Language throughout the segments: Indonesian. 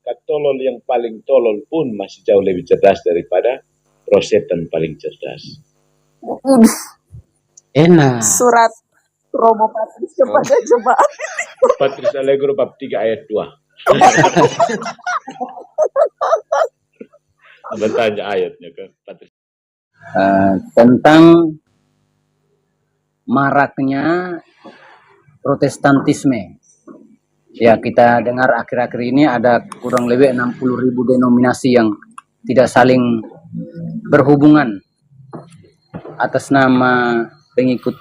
Katolol yang paling tolol pun masih jauh lebih cerdas daripada Prosetan paling cerdas. Enak. Surat Romo Patris kepada jemaat. Patris Allegro bab 3 ayat 2. Bertanya ayatnya kan Patris. Tentang maraknya Protestantisme. Ya, kita dengar akhir-akhir ini ada kurang lebih 60.000 denominasi yang tidak saling berhubungan atas nama pengikut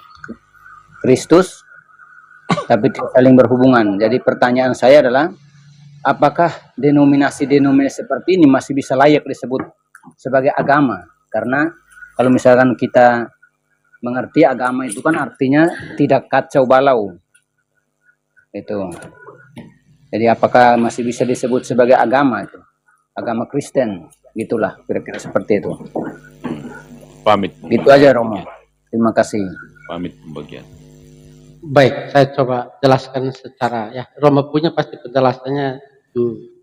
Kristus, tapi tidak saling berhubungan. Jadi pertanyaan saya adalah, apakah denominasi-denominasi seperti ini masih bisa layak disebut sebagai agama? Karena kalau misalkan kita mengerti agama itu kan artinya tidak kacau balau. Itu. Jadi apakah masih bisa disebut sebagai agama itu? Agama Kristen, gitulah kira-kira seperti itu. Pamit. Gitu aja Romo. Terima kasih. Pamit pembagian. Baik, saya coba jelaskan secara ya. Romo punya pasti penjelasannya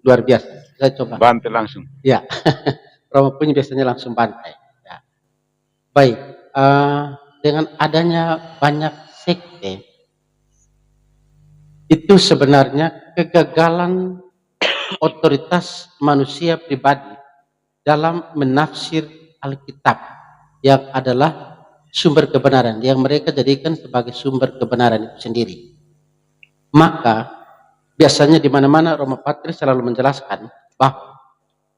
luar biasa. Saya coba. Bantai langsung. Ya, Romo punya biasanya langsung bantai. Ya. Baik, dengan adanya banyak sekte, itu sebenarnya kegagalan otoritas manusia pribadi dalam menafsir Alkitab yang adalah sumber kebenaran yang mereka jadikan sebagai sumber kebenaran itu sendiri. Maka biasanya di mana-mana Romo Patris selalu menjelaskan bahwa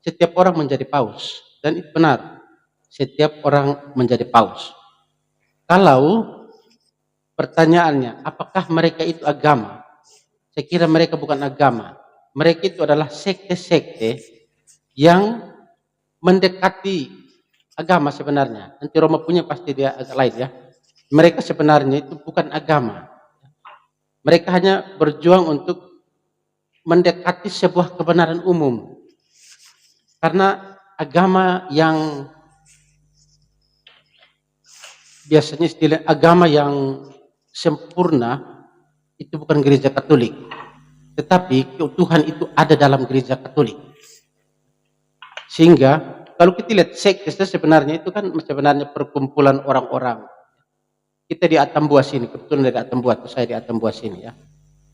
setiap orang menjadi paus, dan itu benar. Setiap orang menjadi paus. Kalau pertanyaannya, apakah mereka itu agama? Saya kira mereka bukan agama. Mereka itu adalah sekte-sekte yang mendekati agama sebenarnya. Nanti Roma punya pasti dia agak lain ya. Mereka sebenarnya itu bukan agama. Mereka hanya berjuang untuk mendekati sebuah kebenaran umum. Karena agama yang biasanya istilah agama yang sempurna itu bukan gereja Katolik, tetapi Tuhan itu ada dalam gereja Katolik. Sehingga kalau kita lihat sekte sebenarnya itu kan sebenarnya perkumpulan orang-orang. Kita di Atambua sini, kebetulan dari Atambua, saya di Atambua sini ya.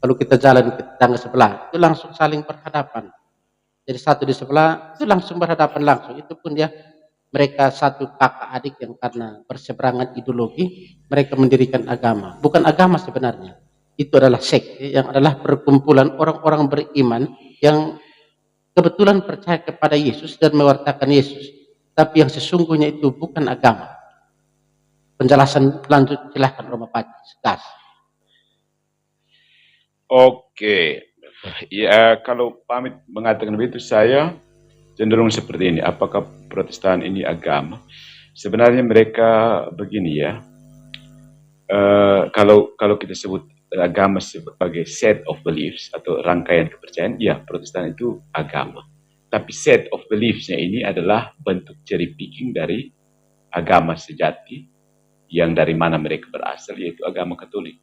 Kalau kita jalan ke tetangga sebelah, itu langsung saling berhadapan. Jadi satu di sebelah itu langsung berhadapan langsung. Itu pun dia mereka satu kakak adik yang karena berseberangan ideologi mereka mendirikan agama. Bukan agama sebenarnya. Itu adalah sekte yang adalah perkumpulan orang-orang beriman yang kebetulan percaya kepada Yesus dan mewartakan Yesus. Tapi yang sesungguhnya itu bukan agama. Penjelasan lanjut silahkan Romo Patris. Oke. Ya, kalau pamit mengatakan begitu, saya cenderung seperti ini. Apakah Protestan ini agama? Sebenarnya mereka begini ya. Kalau kita sebut agama sebagai set of beliefs atau rangkaian kepercayaan, ya Protestan itu agama. Tapi set of beliefs-nya ini adalah bentuk cherry picking dari agama sejati yang dari mana mereka berasal, yaitu agama Katolik.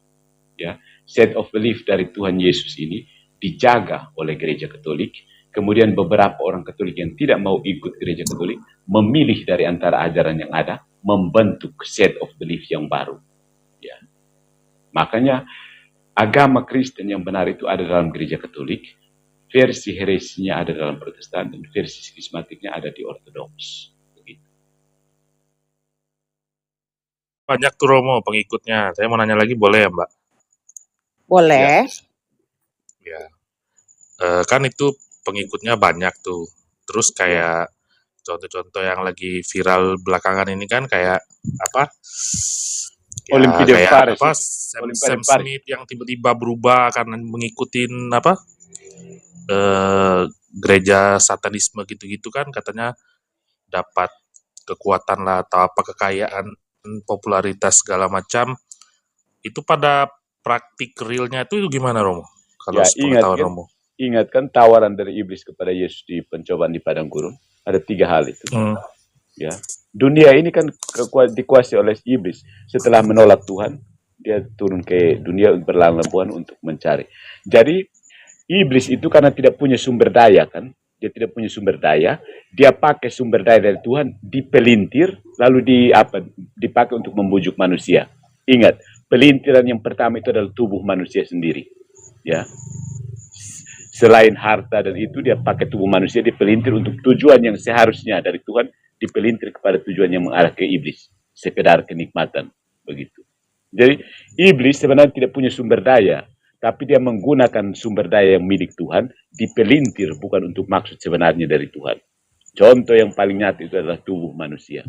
Ya, set of belief dari Tuhan Yesus ini dijaga oleh gereja Katolik. Kemudian beberapa orang Katolik yang tidak mau ikut gereja Katolik memilih dari antara ajaran yang ada, membentuk set of belief yang baru. Ya. Makanya agama Kristen yang benar itu ada dalam gereja Katolik, versi heresinya ada dalam Protestan, dan versi skismatiknya ada di Ortodoks. Begitu. Banyak tuh Romo pengikutnya. Saya mau nanya lagi boleh ya Mbak? Boleh. Ya. Kan itu pengikutnya banyak tuh. Terus kayak contoh-contoh yang lagi viral belakangan ini kan kayak apa? Ya, Olimpiade kayak Paris. apa? Sam Smith yang tiba-tiba berubah karena mengikutin apa? Gereja satanisme gitu-gitu kan katanya dapat kekuatan lah atau apa kekayaan, popularitas segala macam. Itu pada praktik realnya itu gimana Romo? Kalau sepengetahuan Romo. Ingat kan tawaran dari iblis kepada Yesus di pencobaan di padang gurun? Ada 3 hal itu. Ya, dunia ini kan dikuasai oleh iblis. Setelah menolak Tuhan, dia turun ke dunia berlalang-lambuan untuk mencari. Jadi Iblis itu karena tidak punya sumber daya kan, dia tidak punya sumber daya, dia pakai sumber daya dari Tuhan, dipelintir, lalu dipakai untuk membujuk manusia. Ingat, pelintiran yang pertama itu adalah tubuh manusia sendiri. Ya, selain harta dan itu, dia pakai tubuh manusia dipelintir untuk tujuan yang seharusnya dari Tuhan, dipelintir kepada tujuan yang mengarah ke iblis, sekedar kenikmatan, begitu. Jadi iblis sebenarnya tidak punya sumber daya, tapi dia menggunakan sumber daya yang milik Tuhan, dipelintir bukan untuk maksud sebenarnya dari Tuhan. Contoh yang paling nyata itu adalah tubuh manusia.